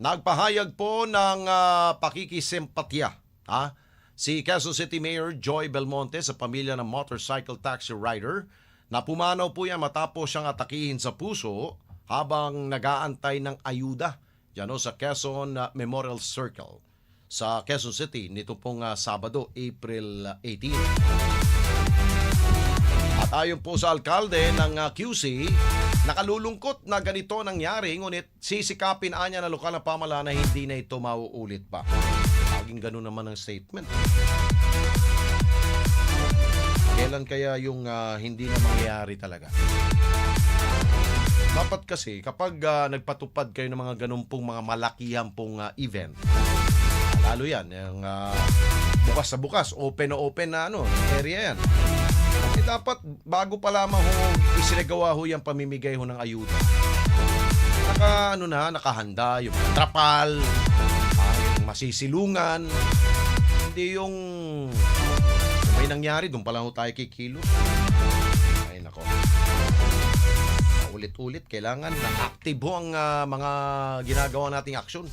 Nagpahayag po ng pakikisimpatya si Quezon City Mayor Joy Belmonte sa pamilya ng motorcycle taxi rider na pumanaw po yan matapos siyang atakihin sa puso habang nag-aantay ng ayuda yan sa Quezon Memorial Circle sa Quezon City nito pong Sabado, April 18. At ayon po sa alkalde ng QC, nakalulungkot na ganito nangyari, ngunit sisikapin niya na lokal na pamahalaan na hindi na ito mauulit pa. Laging ganun naman ang statement. Kailan kaya yung hindi na mangyayari talaga? Dapat kasi kapag nagpatupad kayo ng mga ganun pong mga malakihan pong event, lalo yan, yung bukas sa bukas, open na open na area yan. Dapat bago pa lamang isinagawa yung pamimigay ng ayuda. Nakahanda yung trapal, yung masisilungan. Hindi yung may nangyari, doon pa lang tayo kikilos. Ay nako. Ulit-ulit, kailangan na active ang mga ginagawa nating aksyon.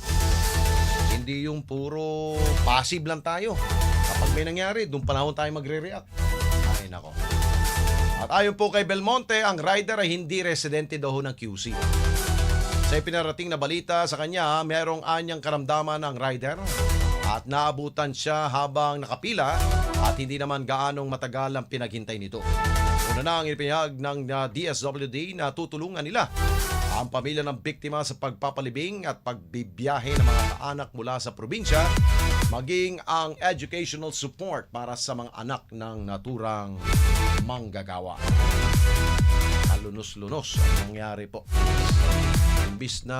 Hindi yung puro passive lang tayo. Kapag may nangyari, doon pa lang tayo magre-react. Ay nako. At ayon po kay Belmonte, ang rider ay hindi residente daw ng QC. Sa ipinarating na balita sa kanya, merong anyang karamdaman ang rider at naabutan siya habang nakapila at hindi naman gaanong matagal ang pinaghintay nito. Una na ang ipinahag ng DSWD na tutulungan nila ang pamilya ng biktima sa pagpapalibing at pagbibiyahe ng mga kaanak mula sa probinsya, maging ang educational support para sa mga anak ng naturang manggagawa. Lunos-lunos ang nangyari po. Imbis na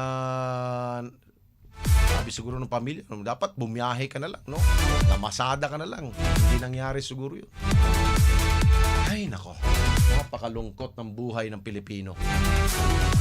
sabi siguro ng pamilya, dapat bumiyahe ka na lang, namasada ka na lang. Hindi nangyari siguro yun. Ay nako, napakalungkot ng buhay ng Pilipino.